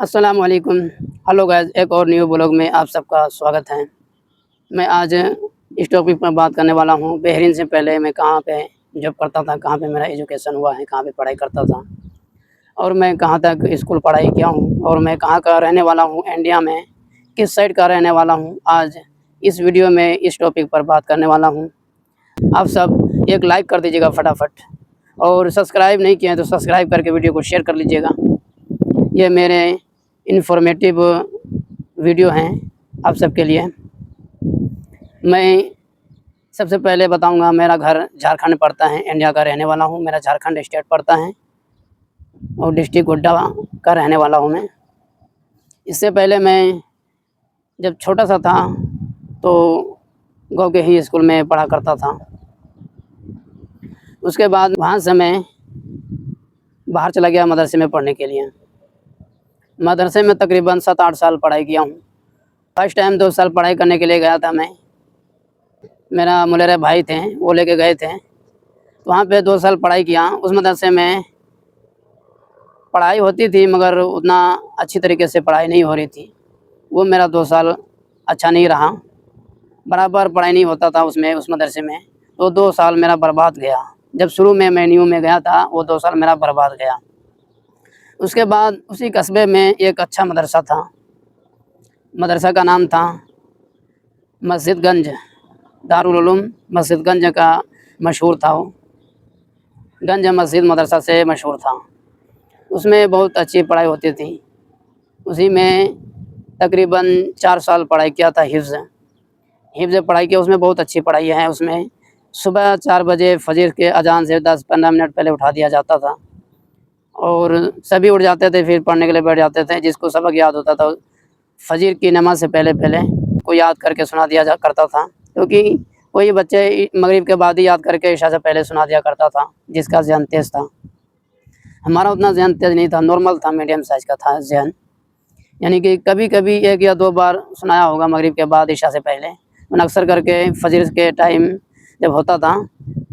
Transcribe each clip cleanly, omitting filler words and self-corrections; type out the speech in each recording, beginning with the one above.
अस्सलाम वालेकुम। Hello guys, एक और न्यू ब्लॉग में आप सबका स्वागत है। मैं आज इस टॉपिक पर बात करने वाला हूँ, बहरीन से पहले मैं कहाँ पे जॉब करता था, कहाँ पे मेरा एजुकेशन हुआ है, कहाँ पे पढ़ाई करता था और मैं कहाँ तक स्कूल पढ़ाई किया हूँ और मैं कहाँ का रहने वाला हूँ, इंडिया में किस साइड का रहने वाला हूँ। आज इस वीडियो में इस टॉपिक पर बात करने वाला हूँ। आप सब एक लाइक कर दीजिएगा फटाफट और सब्सक्राइब नहीं किए हैं तो सब्सक्राइब करके वीडियो को शेयर कर लीजिएगा। ये मेरे इन्फॉर्मेटिव वीडियो हैं आप सबके लिए। मैं सबसे पहले बताऊंगा, मेरा घर झारखंड पड़ता है, इंडिया का रहने वाला हूं। मेरा झारखंड स्टेट पड़ता है और डिस्ट्रिक्ट गोड्डा का रहने वाला हूं मैं। इससे पहले मैं जब छोटा सा था तो गांव के ही स्कूल में पढ़ा करता था। उसके बाद वहाँ से मैं बाहर चला गया मदरसे में पढ़ने के लिए। मदरसे में तकरीबन 7-8 साल पढ़ाई किया हूँ। फर्स्ट टाइम 2 साल पढ़ाई करने के लिए गया था मैं। मेरा मुलेरे भाई थे, वो लेके गए थे। तो वहाँ पे 2 साल पढ़ाई किया। उस मदरसे में पढ़ाई होती थी मगर उतना अच्छी तरीके से पढ़ाई नहीं हो रही थी। वो मेरा 2 साल अच्छा नहीं रहा, बराबर पढ़ाई नहीं होता था उसमें, उस मदरसे में। तो 2 साल मेरा बर्बाद गया। जब शुरू में मैं न्यू में गया था, वो 2 साल मेरा बर्बाद गया। उसके बाद उसी कस्बे में एक अच्छा मदरसा था। मदरसा का नाम था मस्जिदगंज, दारुल उलूम मस्जिदगंज का मशहूर था वो। गंज मस्जिद मदरसा से मशहूर था। उसमें बहुत अच्छी पढ़ाई होती थी। उसी में तकरीबन 4 साल पढ़ाई किया था। हिफ्ज़ पढ़ाई किया, उसमें बहुत अच्छी पढ़ाई है। उसमें सुबह 4 बजे फजर के अजान से 10-15 मिनट पहले उठा दिया जाता था और सभी उठ जाते थे, फिर पढ़ने के लिए बैठ जाते थे। जिसको सबक याद होता था फजर की नमाज से पहले पहले को याद करके सुना दिया जा करता था, क्योंकि कोई बच्चे मगरिब के बाद ही याद करके इशा से पहले सुना दिया करता था, जिसका ज़हन तेज़ था। हमारा उतना ज़हन तेज़ नहीं था, नॉर्मल था, मीडियम साइज़ का था ज़हन। यानी कि कभी-कभी 1 या 2 बार सुनाया होगा मगरिब के बाद इशा से पहले। वरना अक्सर करके फजर के टाइम जब होता था,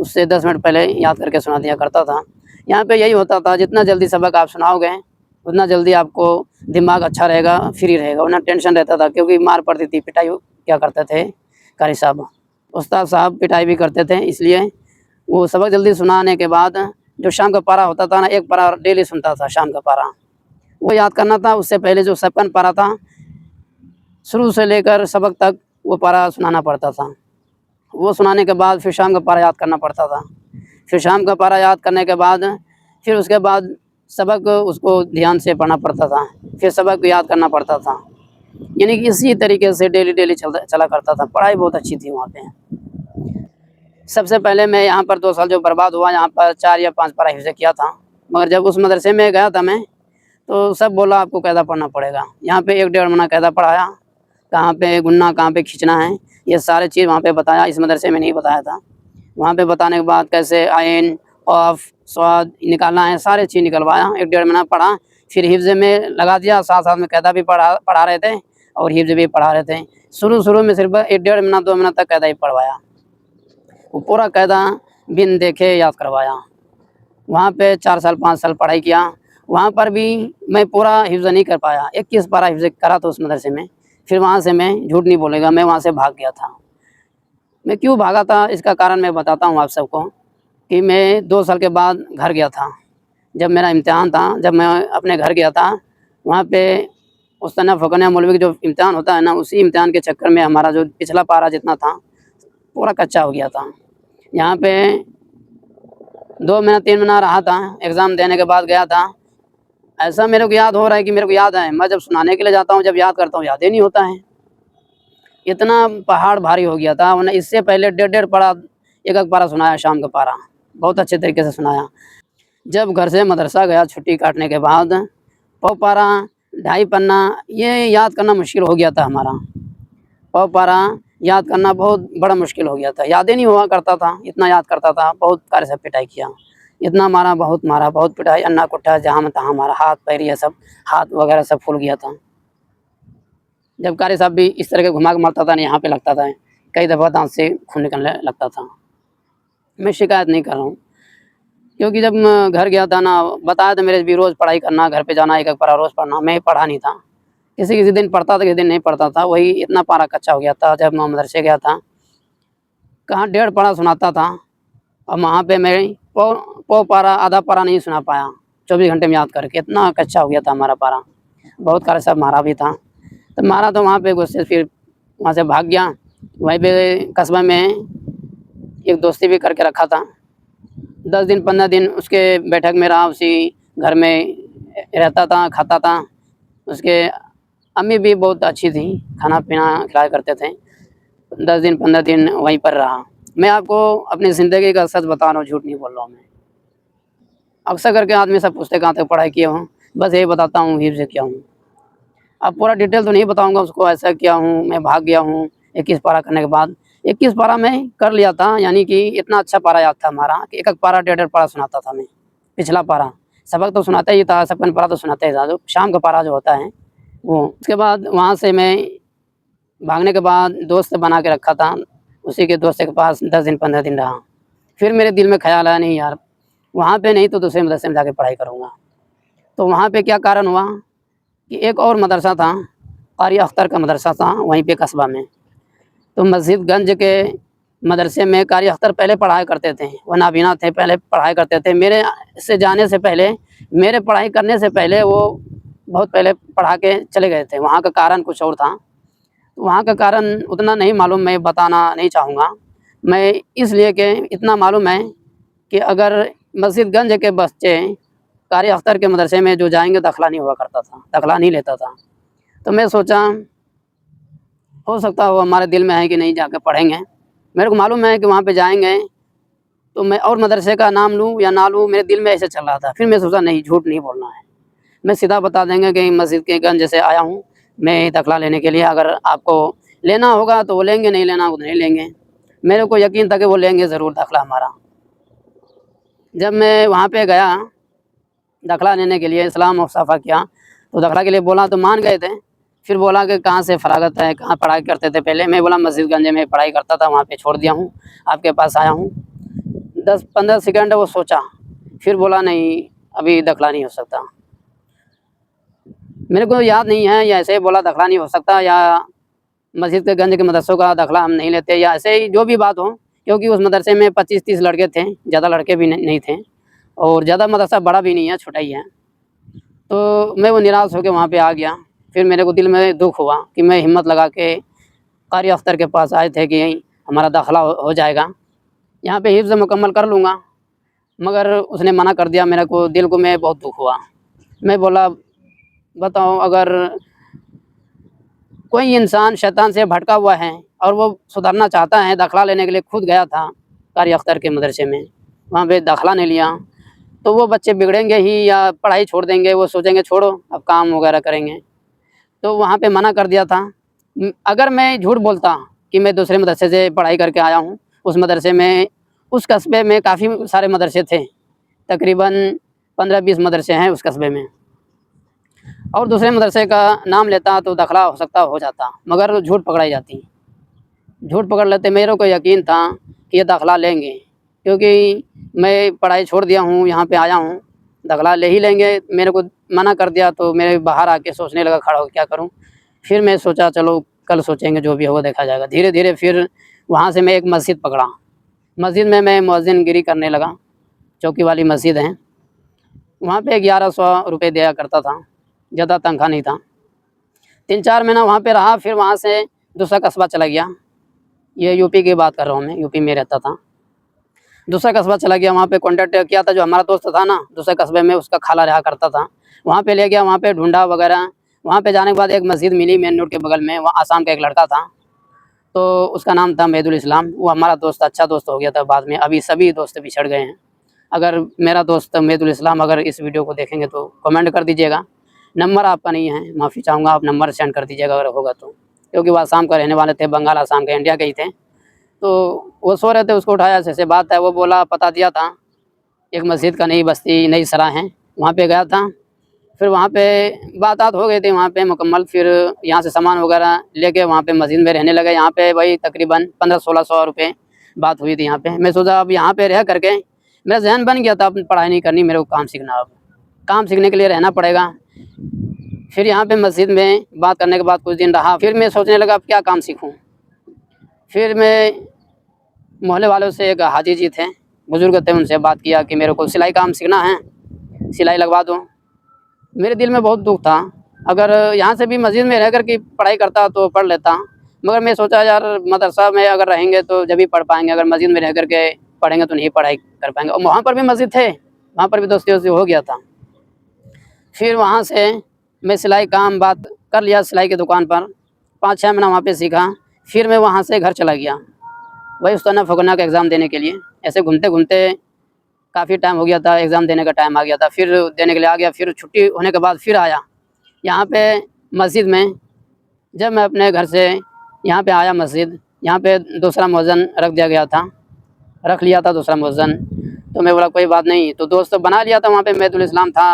उससे 10 मिनट पहले याद करके सुना दिया करता था। यहाँ पे यही होता था, जितना जल्दी सबक आप सुनाओगे उतना जल्दी आपको दिमाग अच्छा रहेगा, फ्री रहेगा, वरना टेंशन रहता था, क्योंकि मार पड़ती थी, पिटाई क्या करते थे कारी साहब, उस्ताद साहब पिटाई भी करते थे। इसलिए वो सबक जल्दी सुनाने के बाद जो शाम का पारा होता था ना, 1 पारा डेली सुनता था शाम का पारा, वो याद करना था। उससे पहले जो 56 पारा था, शुरू से लेकर सबक तक वो पारा सुनाना पड़ता था। वो सुनाने के बाद फिर शाम का पारा याद करना पड़ता था। फिर शाम का पारा याद करने के बाद फिर उसके बाद सबक उसको ध्यान से पढ़ना पड़ता था, फिर सबक याद करना पड़ता था। यानी कि इसी तरीके से डेली चला करता था। पढ़ाई बहुत अच्छी थी वहाँ पे। सबसे पहले मैं यहाँ पर 2 साल जो बर्बाद हुआ, यहाँ पर 4 या 5 पारा हिफ्ज़ किया था। मगर जब उस मदरसे में गया था मैं, तो सब बोला आपको कायदा पढ़ना पड़ेगा। यहाँ पे 1-1.5 महीना कायदा पढ़ाया, कहाँ पे गुनना, कहाँ पे खींचना है, ये सारे चीज़ वहाँ पे बताया। इस मदरसे में नहीं बताया था। वहाँ पे बताने के बाद कैसे आइन, औफ़, स्वाद निकालना है, सारे चीज़ निकलवाया। 1-1.5 महीना पढ़ा, फिर हिफ्ज़ में लगा दिया। साथ-साथ में कायदा भी पढ़ा रहे थे और हिफ्ज़ भी पढ़ा रहे थे। शुरू में सिर्फ 1-1.5 महीना 2 महीना तक कायदा ही पढ़वाया। वो पूरा कायदा बिन देखे याद करवाया। वहाँ पे 4 साल 5 साल पढ़ाई किया। वहाँ पर भी मैं पूरा हिफ्ज़ नहीं कर पाया। 21 पारा हिफ्ज़ करा था उस मदरसे में। फिर वहाँ से मैं झूठ नहीं बोलूँगा, मैं वहाँ से भाग गया था। मैं क्यों भागा था इसका कारण मैं बताता हूँ आप सबको, कि मैं 2 साल के बाद घर गया था। जब मेरा इम्तिहान था, जब मैं अपने घर गया था, वहाँ पे उस्ताना फ़क़ाना मौलवी का जो इम्तिहान होता है ना, उसी इम्तिहान के चक्कर में हमारा जो पिछला पारा जितना था, पूरा कच्चा हो गया था। यहाँ पे 2 महीना 3 महीना रहा था, एग्ज़ाम देने के बाद गया था। ऐसा मेरे को याद हो रहा है कि मेरे को याद है, मैं जब सुनाने के लिए जाता हूँ, जब याद करता हूँ, याद ही नहीं होता है। इतना पहाड़ भारी हो गया था। वरना इससे पहले 1.5 पारा, 1-1 पारा सुनाया शाम का पारा, बहुत अच्छे तरीके से सुनाया। जब घर से मदरसा गया छुट्टी काटने के बाद, पौ पारा, 2.5 पन्ना ये याद करना मुश्किल हो गया था हमारा। पौ पारा याद करना बहुत बड़ा मुश्किल हो गया था, याद ही नहीं हुआ करता था, इतना याद करता था। बहुत कारी से पिटाई किया, इतना मारा, बहुत पिटाई, अन्ना कुट्टा जहाँ में तहाँ मारा, हाथ पैर ये सब, हाथ वगैरह सब फूल गया था। जब कारी साहब भी इस तरह के घुमा के मारता था ना, यहाँ पे लगता था, कई दफ़ा दाँत से खून निकलने लगता था। मैं शिकायत नहीं कर रहा हूँ, क्योंकि जब मैं घर गया था ना, बताया था मेरे भी रोज़ पढ़ाई करना, घर पे जाना, एक-एक पारा रोज़ पढ़ना, मैं पढ़ा नहीं था। किसी-किसी दिन पढ़ता था, किसी दिन नहीं पढ़ता था, वही इतना पारा कच्चा हो गया था। जब मैं मदरसे गया था, कहाँ डेढ़ पारा सुनाता था और वहाँ पे मैं पौ पौ पारा, आधा पारा नहीं सुना पाया, 24 घंटे में याद करके, इतना कच्चा हो गया था हमारा पारा। बहुत क़ारी साहब मारा भी था। तो मारा तो वहाँ पे गुस्से, फिर वहाँ से भाग गया। वहीं पे कस्बे में एक दोस्ती भी करके रखा था। 10 दिन 15 दिन उसके बैठक में रहा, उसी घर में रहता था, खाता था। उसके अम्मी भी बहुत अच्छी थी, खाना-पीना खिलाया करते थे। 10 दिन 15 दिन वहीं पर रहा। मैं आपको अपनी ज़िंदगी का सच बता रहा हूँ, झूठ नहीं बोल रहा हूँ मैं। अक्सर करके आदमी सब पूछते कहाँ तक पढ़ाई किए हो? बस यही बताता हूँ, हिफ़्ज़ किया हूँ। अब पूरा डिटेल तो नहीं बताऊँगा उसको, ऐसा किया हूँ, मैं भाग गया हूँ 21 पारा करने के बाद। 21 पारा मैं कर लिया था, यानी कि इतना अच्छा पारा याद था हमारा कि एक-एक पारा, डेढ़-डेढ़ पारा सुनाता था मैं। पिछला पारा, सबक तो सुनाता ही था, 56 पारा तो सुनाता ही था, जो शाम का पारा जो होता है वो। उसके बाद वहाँ से मैं भागने के बाद दोस्त बना के रखा था, उसी के दोस्त के पास 10 दिन 15 दिन रहा। फिर मेरे दिल में ख़्याल आया, नहीं यार, वहाँ पे नहीं तो दूसरे मदरसे में जाके पढ़ाई करूँगा। तो वहाँ पे क्या कारण हुआ कि एक और मदरसा था, क़ारी अख्तर का मदरसा था वहीं पे कस्बा में। तो मस्जिदगंज के मदरसे में क़ारी अख्तर पहले पढ़ाया करते थे, वो नाबीना थे, पहले पढ़ाया करते थे। मेरे से जाने से पहले, मेरे पढ़ाई करने से पहले वो बहुत पहले पढ़ा के चले गए थे। वहाँ का कारण कुछ और था। वहाँ का कारण उतना नहीं मालूम, मैं बताना नहीं चाहूँगा। मैं इसलिए कि इतना मालूम है कि अगर मस्जिदगंज के बच्चे क़ारी अख्तर के मदरसे में जो जाएँगे, दाखिला नहीं हुआ करता था, दाखिला नहीं लेता था। तो मैं सोचा, हो सकता है वो हमारे दिल में है कि नहीं जाके पढ़ेंगे। मेरे को मालूम है कि वहाँ पे जाएँगे तो मैं और मदरसे का नाम लूँ या ना लूँ, मेरे दिल में ऐसे चल रहा था। फिर मैं सोचा नहीं, झूठ नहीं बोलना है। मैं सीधा बता देंगे कि मस्जिद के गंज से आया हूँ, मैं दाखिला लेने के लिए, अगर आपको लेना होगा तो वो लेंगे, नहीं लेना होगा तो नहीं लेंगे। मेरे को यकीन था कि वो लेंगे ज़रूर दाखिला हमारा। जब मैं वहाँ पे गया दाखिला लेने के लिए, इस्लाम मुसाफ़ा किया, तो दाखिला के लिए बोला तो मान गए थे। फिर बोला कि कहाँ से फ़राग़त है, कहाँ पढ़ाई करते थे पहले? मैं बोला मस्जिदगंज में पढ़ाई करता था, वहाँ पे छोड़ दिया हूँ, आपके पास आया हूँ। 10-15 सेकंड वो सोचा, फिर बोला नहीं, अभी दाखिला नहीं हो सकता। मेरे को याद नहीं है, या ऐसे ही बोला दाखिला नहीं हो सकता, या मस्जिद के गंज के मदरसों का दाखिला हम नहीं लेते, या ऐसे ही जो भी बात हो। क्योंकि उस मदरसे में 25-30 लड़के थे, ज़्यादा लड़के भी नहीं थे, और ज़्यादा मदरसा बड़ा भी नहीं है, छोटा ही है। तो मैं वो निराश होके वहाँ पे आ गया। फिर मेरे को दिल में दुःख हुआ कि मैं हिम्मत लगा के क़ारी अख्तर के पास आए थे कि हमारा दाखिला हो जाएगा, यहाँ पे हिफ़्ज़ मुकम्मल कर लूँगा, मगर उसने मना कर दिया। मेरे को दिल को में बहुत दुःख हुआ। मैं बोला, बताओ, अगर कोई इंसान शैतान से भटका हुआ है और वो सुधरना चाहता है, दाखिला लेने के लिए खुद गया था क़ारी अख्तर के मदरसे में, वहाँ पे दाखिला नहीं लिया, तो वो बच्चे बिगड़ेंगे ही या पढ़ाई छोड़ देंगे, वो सोचेंगे छोड़ो अब काम वगैरह करेंगे। तो वहाँ पे मना कर दिया था। अगर मैं झूठ बोलता कि मैं दूसरे मदरसे से पढ़ाई करके आया हूँ, उस मदरसे में, उस कस्बे में काफ़ी सारे मदरसे थे, तकरीबन 15-20 मदरसे हैं उस कस्बे में, और दूसरे मदरसे का नाम लेता तो दाखिला हो सकता हो जाता, मगर झूठ पकड़ाई जाती। झूठ पकड़ लेते। मेरे को यकीन था कि ये दाखिला लेंगे, क्योंकि मैं पढ़ाई छोड़ दिया हूँ, यहाँ पे आया हूँ, दाखिला ले ही लेंगे। मेरे को मना कर दिया तो मैं बाहर आके सोचने लगा, खड़ा होके क्या करूँ? फिर मैं सोचा चलो कल सोचेंगे, जो भी होगा देखा जाएगा। धीरे-धीरे फिर वहाँ से मैं एक मस्जिद पकड़ा। मस्जिद में मैं मुअज़्ज़िनगिरी करने लगा, चौकी वाली मस्जिद है। वहाँ पे 1100 रुपये दिया करता था, ज़्यादा तनख़्वाह नहीं था। 3-4 महीना वहाँ पे रहा, फिर वहाँ से दूसरा कस्बा चला गया। ये यूपी की बात कर रहा हूँ मैं, यूपी में रहता था। दूसरा कस्बा चला गया, वहाँ पे कॉन्टैक्ट किया था, जो हमारा दोस्त था ना दूसरे कस्बे में, उसका खाला रहा करता था, वहाँ पे ले गया, वहाँ पे ढूँढा वगैरह। वहाँ पे जाने के बाद एक मस्जिद मिली मेन रोड के बगल में, वहाँ आसाम का एक लड़का था, तो उसका नाम था मेहदुल इस्लाम। वो हमारा दोस्त, अच्छा दोस्त हो गया था बाद में, अभी सभी दोस्त बिछड़ गए हैं। अगर मेरा दोस्त मेहदुल इस्लाम अगर इस वीडियो को देखेंगे तो कमेंट कर दीजिएगा। नंबर आपका नहीं है, माफ़ी चाहूँगा, आप नंबर सेंड कर दीजिएगा अगर होगा तो, क्योंकि वो आसाम का रहने वाले थे, बंगाल आसाम के, इंडिया के ही थे। तो वो सो रहे थे, उसको उठाया, ऐसे बात है, वो बोला, पता दिया था एक मस्जिद का, नई बस्ती नई सराय है, वहाँ पे गया था। फिर वहाँ पे बात हो गई थी वहाँ पे मुकम्मल। फिर यहाँ से सामान वगैरह लेके वहाँ पे मस्जिद में रहने लगे। यहाँ पे वही तकरीबन 1500-1600 रुपये बात हुई थी यहाँ पे। मैं सोचा अब यहाँ पे रह करके मेरा ज़हन बन गया था अब पढ़ाई नहीं करनी, मेरे को काम सीखना, अब काम सीखने के लिए रहना पड़ेगा। फिर यहाँ पे मस्जिद में बात करने के बाद कुछ दिन रहा, फिर मैं सोचने लगा अब क्या काम सीखूँ। फिर मैं मोहल्ले वालों से, एक हाजी जी थे, बुज़ुर्ग थे, उनसे बात किया कि मेरे को सिलाई काम सीखना है, सिलाई लगवा दो। मेरे दिल में बहुत दुःख था, अगर यहाँ से भी मस्जिद में रह कर के पढ़ाई करता तो पढ़ लेता, मगर मैं सोचा यार मदरसा में अगर रहेंगे तो जब ही पढ़ पाएँगे, अगर मस्जिद में रह कर के पढ़ेंगे तो नहीं पढ़ाई कर पाएँगे। और वहाँ पर भी मस्जिद थे, वहाँ पर भी दोस्ती-वोस्ती हो गया था। फिर वहाँ से मैं सिलाई काम बात कर लिया सिलाई की दुकान पर, 5-6 महीना वहाँ पे सीखा। फिर मैं वहाँ से घर चला गया, वही उस्ताना फ़गना का एग्ज़ाम देने के लिए। ऐसे घूमते-घूमते काफ़ी टाइम हो गया था, एग्ज़ाम देने का टाइम आ गया था, फिर देने के लिए आ गया, फिर छुट्टी होने के बाद फिर आया। यहाँ पे मस्जिद में जब मैं अपने घर से यहाँ पे आया मस्जिद, यहाँ पे दूसरा मुअज़्ज़िन रख दिया गया था, रख लिया था दूसरा मुअज़्ज़िन। तो मैं बोला कोई बात नहीं, तो दोस्त बना लिया था वहाँ पे, मेहदुल इस्लाम था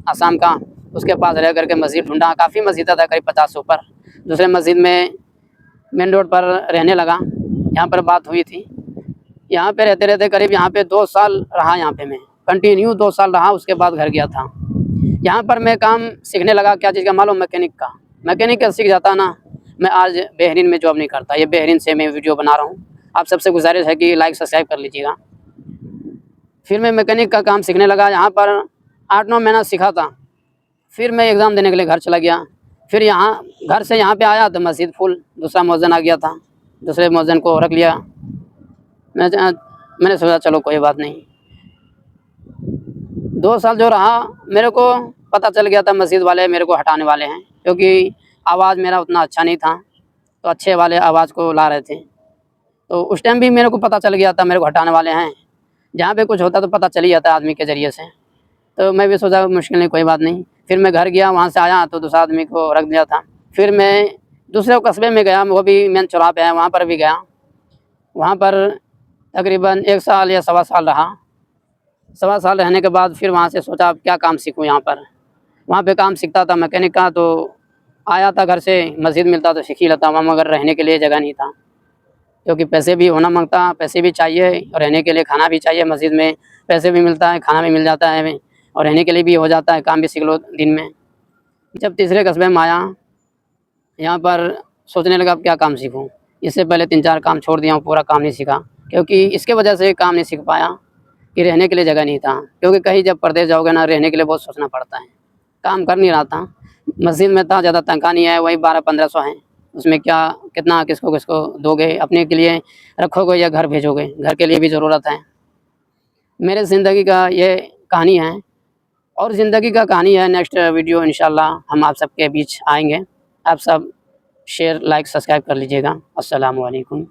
आसाम का, उसके पास रह कर के मस्जिद ढूँढा, काफ़ी मस्जिदें था, करीब 50 से ऊपर। दूसरे मस्जिद में मेन रोड पर रहने लगा, यहाँ पर बात हुई थी। यहाँ पे रहते-रहते करीब यहाँ पे 2 साल रहा, यहाँ पे मैं कंटिन्यू 2 साल रहा, उसके बाद घर गया था। यहाँ पर मैं काम सीखने लगा, क्या चीज़ का मालूम? मैकेनिक का। मैकेनिक का सीख जाता ना, मैं आज बहरीन में जॉब नहीं करता। ये बहरीन से मैं वीडियो बना रहा हूँ, आप सबसे गुज़ारिश है कि लाइक सब्सक्राइब कर लीजिएगा। फिर मैं मैकेनिक का काम सीखने लगा, यहाँ पर 8-9 महीना सीखा था। फिर मैं एग्ज़ाम देने के लिए घर चला गया। फिर यहाँ घर से यहाँ पे आया तो मस्जिद फुल, दूसरा मुअज़्ज़िन आ गया था, दूसरे मुअज़्ज़िन को रख लिया। मैंने सोचा चलो कोई बात नहीं। 2 साल जो रहा, मेरे को पता चल गया था मस्जिद वाले मेरे को हटाने वाले हैं, क्योंकि आवाज़ मेरा उतना अच्छा नहीं था, तो अच्छे वाले आवाज़ को ला रहे थे। तो उस टाइम भी मेरे को पता चल गया था मेरे को हटाने वाले हैं। जहाँ पे कुछ होता तो पता चल ही जाता आदमी के ज़रिए से। तो मैं भी सोचा मुश्किल नहीं, कोई बात नहीं। फिर मैं घर गया, वहाँ से आया तो दूसरा आदमी को रख दिया था। फिर मैं दूसरे कस्बे में गया, वो भी मेन चौराहा पे है, वहाँ पर भी गया। वहाँ पर तकरीबन 1 साल या सवा साल रहा। सवा साल रहने के बाद फिर वहाँ से सोचा अब क्या काम सीखूँ यहाँ पर। वहाँ पे काम सीखता था मैकेनिक का, तो आया था घर से, मस्जिद मिलता तो सीख ही लेता वहाँ, मगर रहने के लिए जगह नहीं था, क्योंकि पैसे भी होना माँगता, पैसे भी चाहिए और रहने के लिए खाना भी चाहिए। मस्जिद में पैसे भी मिलता है, खाना भी मिल जाता है और रहने के लिए भी हो जाता है, काम भी सीख लो दिन में। जब तीसरे कस्बे में आया, यहाँ पर सोचने लगा अब क्या काम सीखूँ। इससे पहले 3-4 काम छोड़ दिया हूँ, पूरा काम नहीं सीखा, क्योंकि इसके वजह से काम नहीं सीख पाया कि रहने के लिए जगह नहीं था। क्योंकि कहीं जब परदेश जाओगे ना, रहने के लिए बहुत सोचना पड़ता है। काम कर नहीं रहा था, मस्जिद में था, ज़्यादा तनख्वाह नहीं है, वही 1200-1500 है। उसमें क्या कितना किसको-किसको दोगे, अपने के लिए रखोगे या घर भेजोगे, घर के लिए भी ज़रूरत है। मेरे ज़िंदगी का ये कहानी है, और ज़िंदगी का कहानी है। नेक्स्ट वीडियो इंशाल्लाह हम आप सबके बीच आएँगे। आप सब शेयर, लाइक, सब्सक्राइब कर लीजिएगा। अस्सलामु अलैकुम।